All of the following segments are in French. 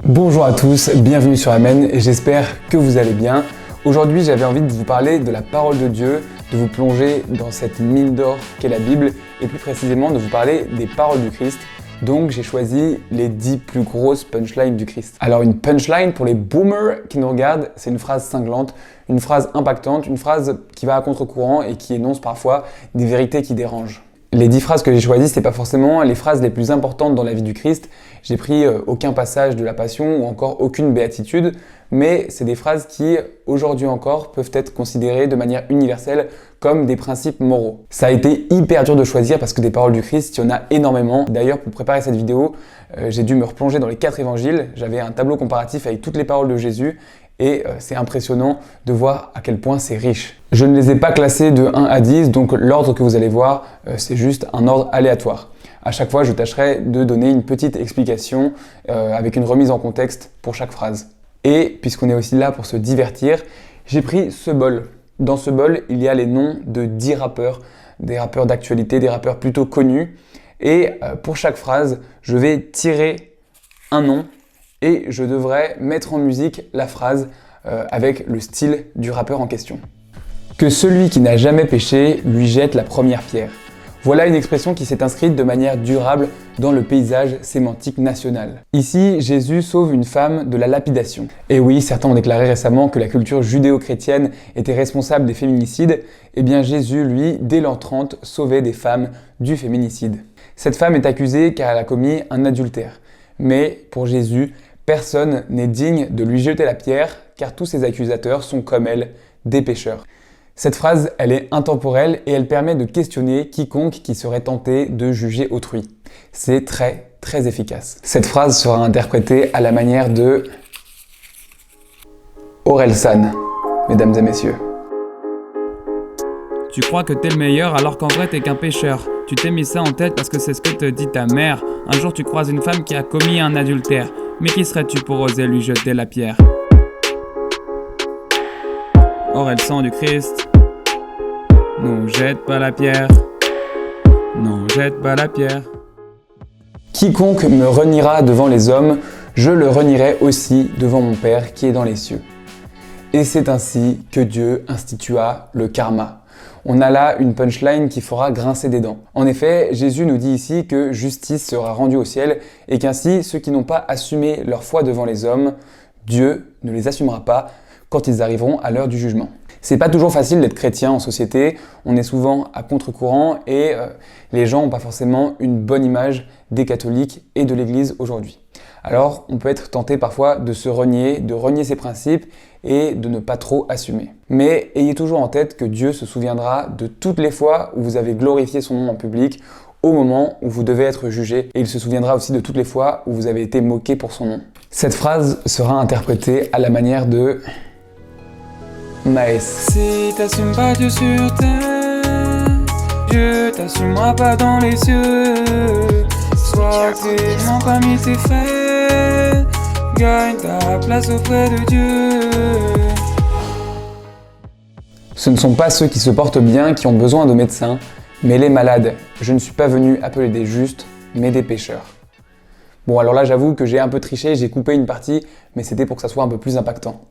Bonjour à tous, bienvenue sur Amen et j'espère que vous allez bien. Aujourd'hui j'avais envie de vous parler de la parole de Dieu, de vous plonger dans cette mine d'or qu'est la Bible et plus précisément de vous parler des paroles du Christ. Donc j'ai choisi les 10 plus grosses punchlines du Christ. Alors une punchline pour les boomers qui nous regardent, c'est une phrase cinglante, une phrase impactante, une phrase qui va à contre-courant et qui énonce parfois des vérités qui dérangent. Les 10 phrases que j'ai choisies, c'est pas forcément les phrases les plus importantes dans la vie du Christ. J'ai pris aucun passage de la Passion ou encore aucune béatitude, mais c'est des phrases qui, aujourd'hui encore, peuvent être considérées de manière universelle comme des principes moraux. Ça a été hyper dur de choisir parce que des paroles du Christ, il y en a énormément. D'ailleurs, pour préparer cette vidéo, j'ai dû me replonger dans les 4 évangiles. J'avais un tableau comparatif avec toutes les paroles de Jésus. Et c'est impressionnant de voir à quel point c'est riche. Je ne les ai pas classés de 1 à 10, donc l'ordre que vous allez voir, c'est juste un ordre aléatoire. À chaque fois, je tâcherai de donner une petite explication avec une remise en contexte pour chaque phrase. Et puisqu'on est aussi là pour se divertir, j'ai pris ce bol. Dans ce bol, il y a les noms de 10 rappeurs, des rappeurs d'actualité, des rappeurs plutôt connus. Et pour chaque phrase, je vais tirer un nom et je devrais mettre en musique la phrase avec le style du rappeur en question. Que celui qui n'a jamais péché lui jette la première pierre. Voilà une expression qui s'est inscrite de manière durable dans le paysage sémantique national. Ici, Jésus sauve une femme de la lapidation. Et oui, certains ont déclaré récemment que la culture judéo-chrétienne était responsable des féminicides. Eh bien Jésus, lui, dès l'an 30, sauvait des femmes du féminicide. Cette femme est accusée car elle a commis un adultère. Mais pour Jésus, personne n'est digne de lui jeter la pierre, car tous ses accusateurs sont comme elle, des pécheurs. Cette phrase, elle est intemporelle et elle permet de questionner quiconque qui serait tenté de juger autrui. C'est très, très efficace. Cette phrase sera interprétée à la manière de Orelsan, mesdames et messieurs. Tu crois que t'es le meilleur alors qu'en vrai t'es qu'un pécheur. Tu t'es mis ça en tête parce que c'est ce que te dit ta mère. Un jour tu croises une femme qui a commis un adultère. Mais qui serais-tu pour oser lui jeter la pierre? Or est le sang du Christ. Non, jette pas la pierre. Non, jette pas la pierre. Quiconque me reniera devant les hommes, je le renierai aussi devant mon Père qui est dans les cieux. Et c'est ainsi que Dieu institua le karma. On a là une punchline qui fera grincer des dents. En effet, Jésus nous dit ici que justice sera rendue au ciel et qu'ainsi ceux qui n'ont pas assumé leur foi devant les hommes, Dieu ne les assumera pas quand ils arriveront à l'heure du jugement. C'est pas toujours facile d'être chrétien en société, on est souvent à contre-courant et les gens n'ont pas forcément une bonne image des catholiques et de l'Église aujourd'hui. Alors, on peut être tenté parfois de se renier, de renier ses principes et de ne pas trop assumer. Mais ayez toujours en tête que Dieu se souviendra de toutes les fois où vous avez glorifié son nom en public, au moment où vous devez être jugé, et il se souviendra aussi de toutes les fois où vous avez été moqué pour son nom. Cette phrase sera interprétée à la manière de Maes. Si t'assumes pas Dieu sur terre, Dieu t'assumera pas dans les cieux. Sois tellement parmi tes frères, gagne ta place auprès de Dieu. Ce ne sont pas ceux qui se portent bien qui ont besoin de médecins, mais les malades. Je ne suis pas venu appeler des justes, mais des pécheurs. Bon, alors là, j'avoue que j'ai un peu triché, j'ai coupé une partie, mais c'était pour que ça soit un peu plus impactant.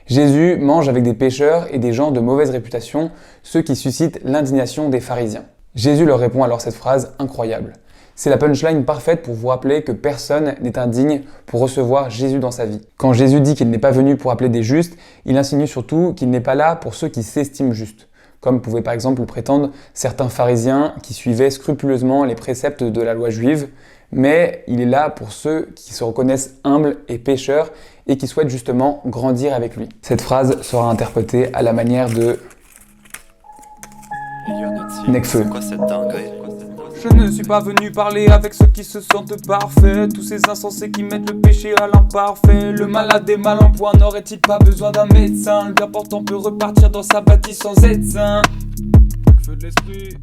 Jésus mange avec des pécheurs et des gens de mauvaise réputation, ceux qui suscitent l'indignation des pharisiens. Jésus leur répond alors cette phrase incroyable. C'est la punchline parfaite pour vous rappeler que personne n'est indigne pour recevoir Jésus dans sa vie. Quand Jésus dit qu'il n'est pas venu pour appeler des justes, il insinue surtout qu'il n'est pas là pour ceux qui s'estiment justes, comme pouvaient par exemple le prétendre certains pharisiens qui suivaient scrupuleusement les préceptes de la loi juive, mais il est là pour ceux qui se reconnaissent humbles et pécheurs et qui souhaitent justement grandir avec lui. Cette phrase sera interprétée à la manière de Nekfeu. C'est quoi cette dinguerie? Je ne suis pas venu parler avec ceux qui se sentent parfaits, tous ces insensés qui mettent le péché à l'imparfait. Le malade est mal en point, n'aurait-il pas besoin d'un médecin? Le bien portant peut repartir dans sa bâtisse sans être saint. Feu de l'esprit.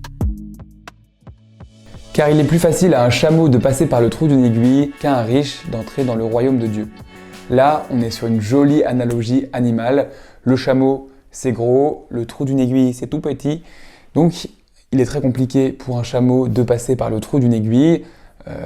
Car il est plus facile à un chameau de passer par le trou d'une aiguille qu'à un riche d'entrer dans le royaume de Dieu. Là, on est sur une jolie analogie animale. Le chameau, c'est gros, le trou d'une aiguille, c'est tout petit. Donc, il est très compliqué pour un chameau de passer par le trou d'une aiguille.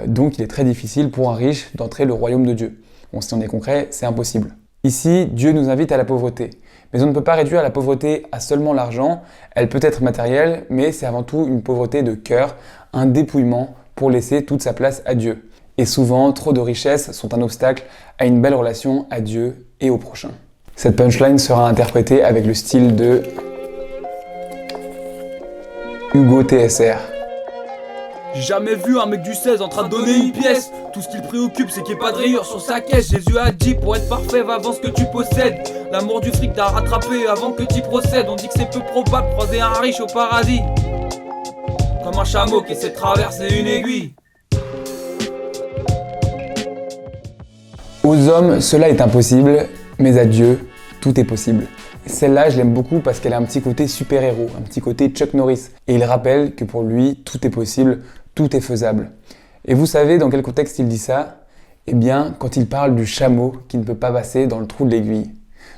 Donc, il est très difficile pour un riche d'entrer le royaume de Dieu. Bon, si on est concret, c'est impossible. Ici, Dieu nous invite à la pauvreté. Mais on ne peut pas réduire la pauvreté à seulement l'argent. Elle peut être matérielle, mais c'est avant tout une pauvreté de cœur, un dépouillement pour laisser toute sa place à Dieu. Et souvent, trop de richesses sont un obstacle à une belle relation à Dieu et au prochain. Cette punchline sera interprétée avec le style de Hugo TSR. J'ai jamais vu un mec du 16 en train de donner une pièce. Tout ce qu'il préoccupe, c'est qu'il n'y ait pas de rayures sur sa caisse. Jésus a dit, pour être parfait, va vendre ce que tu possèdes. L'amour du fric t'a rattrapé avant que tu procèdes. On dit que c'est peu probable croiser un riche au paradis, comme un chameau qui essaie de traverser une aiguille. Aux hommes, cela est impossible, mais à Dieu, tout est possible. Celle-là, je l'aime beaucoup parce qu'elle a un petit côté super-héros, un petit côté Chuck Norris. Et il rappelle que pour lui, tout est possible, tout est faisable. Et vous savez dans quel contexte il dit ça ? Eh bien, quand il parle du chameau qui ne peut pas passer dans le trou de l'aiguille.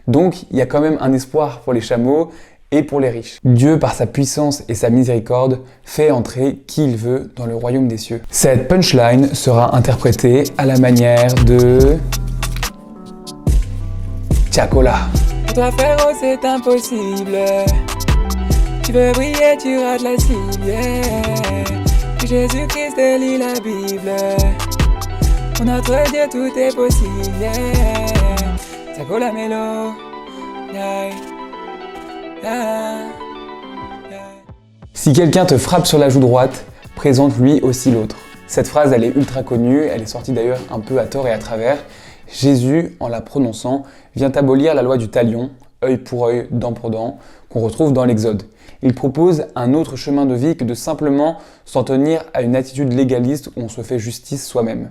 Donc, il y a quand même un espoir pour les chameaux et pour les riches. Dieu, par sa puissance et sa miséricorde, fait entrer qui il veut dans le royaume des cieux. Cette punchline sera interprétée à la manière de Tiakola. Pour toi frérot c'est impossible. Tu veux briller, tu rates la cible, yeah. Jésus-Christ lit la Bible. Pour notre Dieu tout est possible, yeah. Ça colle la mélo, yeah. Yeah. Yeah. Si quelqu'un te frappe sur la joue droite, présente-lui aussi l'autre. Cette phrase, elle est ultra connue, elle est sortie d'ailleurs un peu à tort et à travers. Jésus, en la prononçant, vient abolir la loi du talion, œil pour œil, dent pour dent, qu'on retrouve dans l'Exode. Il propose un autre chemin de vie que de simplement s'en tenir à une attitude légaliste où on se fait justice soi-même.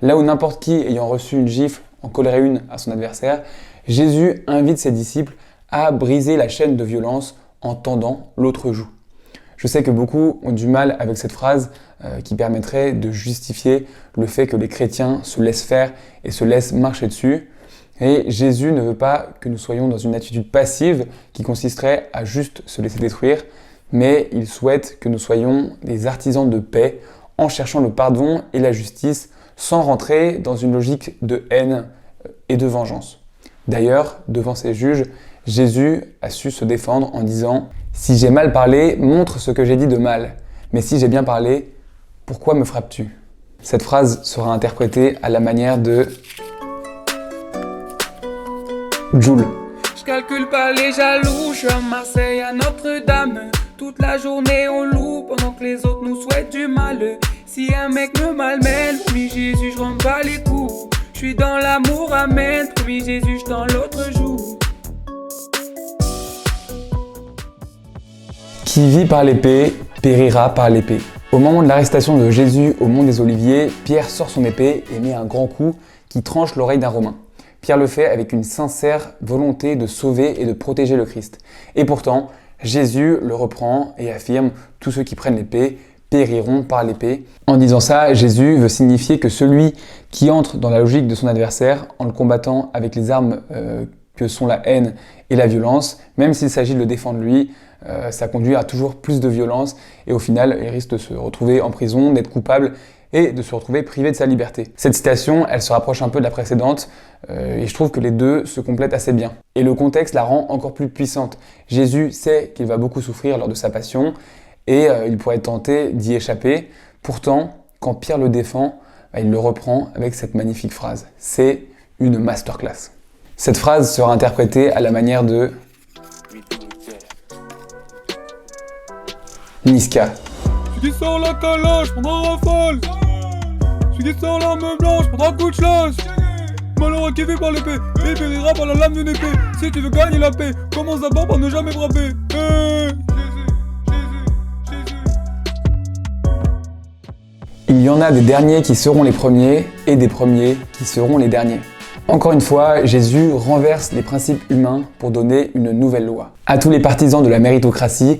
Là où n'importe qui ayant reçu une gifle en coller une à son adversaire, Jésus invite ses disciples à briser la chaîne de violence en tendant l'autre joue. Je sais que beaucoup ont du mal avec cette phrase qui permettrait de justifier le fait que les chrétiens se laissent faire et se laissent marcher dessus. Et Jésus ne veut pas que nous soyons dans une attitude passive qui consisterait à juste se laisser détruire, mais il souhaite que nous soyons des artisans de paix en cherchant le pardon et la justice sans rentrer dans une logique de haine et de vengeance. D'ailleurs, devant ses juges, Jésus a su se défendre en disant « Si j'ai mal parlé, montre ce que j'ai dit de mal. Mais si j'ai bien parlé, pourquoi me frappes-tu » Cette phrase sera interprétée à la manière de Joule. Je calcule pas les jaloux, je suis à Marseille à Notre-Dame. Toute la journée on loue pendant que les autres nous souhaitent du mal. Si un mec me malmène, promis Jésus, je rentre pas les coups. Je suis dans l'amour, amen, promis Jésus, je dans l'autre joue. Qui vit par l'épée, périra par l'épée. Au moment de l'arrestation de Jésus au mont des Oliviers, Pierre sort son épée et met un grand coup qui tranche l'oreille d'un Romain. Pierre le fait avec une sincère volonté de sauver et de protéger le Christ. Et pourtant, Jésus le reprend et affirme « Tous ceux qui prennent l'épée périront par l'épée ». En disant ça, Jésus veut signifier que celui qui entre dans la logique de son adversaire en le combattant avec les armes que sont la haine et la violence, même s'il s'agit de le défendre lui, ça conduit à toujours plus de violence et au final, il risque de se retrouver en prison, d'être coupable et de se retrouver privé de sa liberté. Cette citation, elle se rapproche un peu de la précédente et je trouve que les deux se complètent assez bien. Et le contexte la rend encore plus puissante. Jésus sait qu'il va beaucoup souffrir lors de sa passion et il pourrait être tenté d'y échapper. Pourtant, quand Pierre le défend, il le reprend avec cette magnifique phrase. C'est une masterclass. Cette phrase sera interprétée à la manière de Niska. Celui qui sort la caloche prendra un rafale. Celui qui sort l'arme blanche prendra un coup de chasse. Malheureux qui vit par l'épée, il périra par la lame d'une épée. Si tu veux gagner la paix, commence d'abord par ne jamais frapper. Il y en a des derniers qui seront les premiers et des premiers qui seront les derniers. Encore une fois, Jésus renverse les principes humains pour donner une nouvelle loi. À tous les partisans de la méritocratie,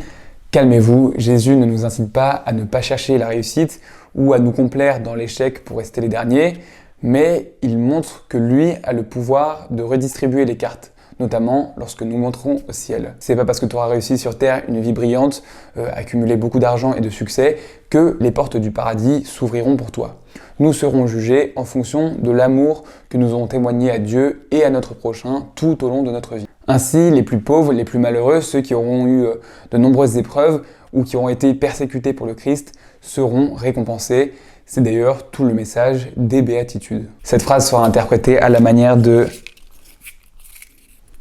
calmez-vous, Jésus ne nous incite pas à ne pas chercher la réussite ou à nous complaire dans l'échec pour rester les derniers, mais il montre que lui a le pouvoir de redistribuer les cartes, notamment lorsque nous monterons au ciel. C'est pas parce que tu auras réussi sur terre une vie brillante, accumulé beaucoup d'argent et de succès, que les portes du paradis s'ouvriront pour toi. Nous serons jugés en fonction de l'amour que nous aurons témoigné à Dieu et à notre prochain tout au long de notre vie. Ainsi, les plus pauvres, les plus malheureux, ceux qui auront eu de nombreuses épreuves ou qui auront été persécutés pour le Christ, seront récompensés. C'est d'ailleurs tout le message des béatitudes. Cette phrase sera interprétée à la manière de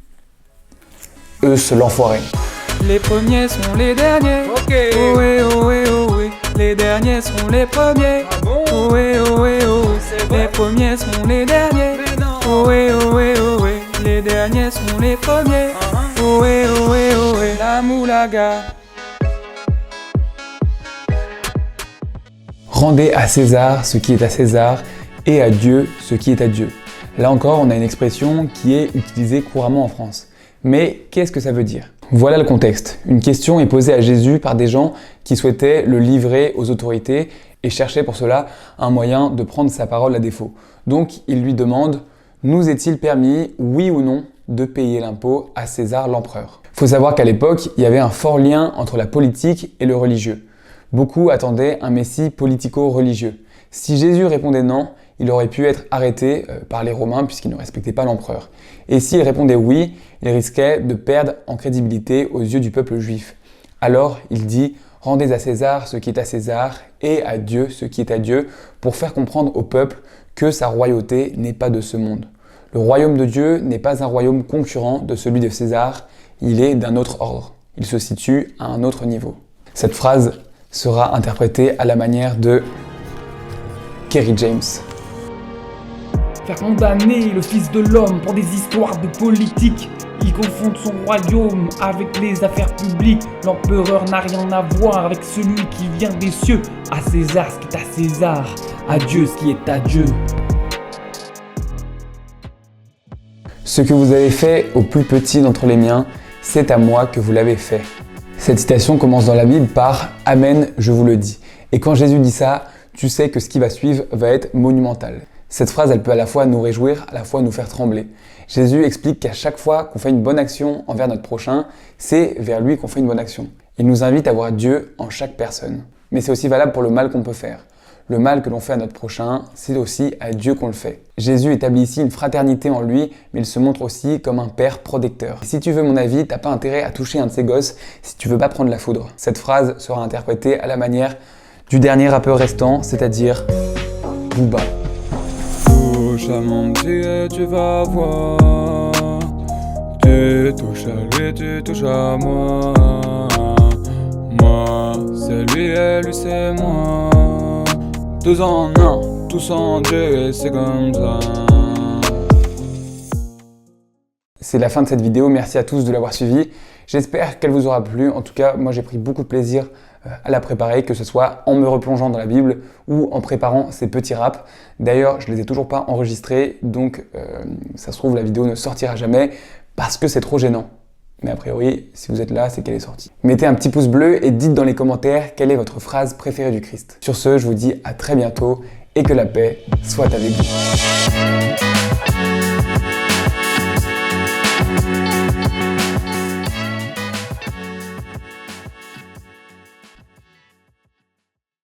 « Eux, se l'enfoiré ». Les premiers sont les derniers. Ok. Ohé, ohé, ohé. Les derniers seront les premiers. Ah bon? Ohé, ohé, ohé. C'est vrai? Les premiers seront les derniers. Mais non. Ohé, ohé, ohé. Les derniers seront les premiers. Ohé, ohé, ohé. La moulaga. Rendez à César ce qui est à César et à Dieu ce qui est à Dieu. Là encore, on a une expression qui est utilisée couramment en France. Mais qu'est-ce que ça veut dire? Voilà le contexte. Une question est posée à Jésus par des gens qui souhaitaient le livrer aux autorités et cherchaient pour cela un moyen de prendre sa parole à défaut. Donc, il lui demande « Nous est-il permis, oui ou non, de payer l'impôt à César l'empereur ?» Il faut savoir qu'à l'époque, il y avait un fort lien entre la politique et le religieux. Beaucoup attendaient un messie politico-religieux. Si Jésus répondait non, il aurait pu être arrêté par les Romains puisqu'il ne respectait pas l'empereur. Et s'il répondait oui, il risquait de perdre en crédibilité aux yeux du peuple juif. Alors il dit « Rendez à César ce qui est à César et à Dieu ce qui est à Dieu » pour faire comprendre au peuple que sa royauté n'est pas de ce monde. Le royaume de Dieu n'est pas un royaume concurrent de celui de César, il est d'un autre ordre. Il se situe à un autre niveau. Cette phrase sera interprétée à la manière de Kerry James. Faire condamner le Fils de l'homme pour des histoires de politique. Il confond son royaume avec les affaires publiques. L'empereur n'a rien à voir avec celui qui vient des cieux. À César ce qui est à César, à Dieu ce qui est à Dieu. Ce que vous avez fait au plus petit d'entre les miens, c'est à moi que vous l'avez fait. Cette citation commence dans la Bible par « Amen, je vous le dis ». Et quand Jésus dit ça, tu sais que ce qui va suivre va être monumental. Cette phrase, elle peut à la fois nous réjouir, à la fois nous faire trembler. Jésus explique qu'à chaque fois qu'on fait une bonne action envers notre prochain, c'est vers lui qu'on fait une bonne action. Il nous invite à voir Dieu en chaque personne. Mais c'est aussi valable pour le mal qu'on peut faire. Le mal que l'on fait à notre prochain, c'est aussi à Dieu qu'on le fait. Jésus établit ici une fraternité en lui, mais il se montre aussi comme un père protecteur. Si tu veux mon avis, t'as pas intérêt à toucher un de ses gosses si tu veux pas prendre la foudre. Cette phrase sera interprétée à la manière du dernier rappeur restant, c'est-à-dire Booba. Touche à mon petit et tu vas voir. Tu touches à lui, tu touches à moi. Moi, c'est lui et lui c'est moi. Deux en un, tous en Dieu et c'est comme ça. C'est la fin de cette vidéo, merci à tous de l'avoir suivi. J'espère qu'elle vous aura plu. En tout cas, moi j'ai pris beaucoup de plaisir à la préparer, que ce soit en me replongeant dans la Bible ou en préparant ces petits raps. D'ailleurs, je les ai toujours pas enregistrés, donc ça se trouve la vidéo ne sortira jamais parce que c'est trop gênant. Mais a priori, si vous êtes là, c'est qu'elle est sortie. Mettez un petit pouce bleu et dites dans les commentaires quelle est votre phrase préférée du Christ. Sur ce, je vous dis à très bientôt et que la paix soit avec vous.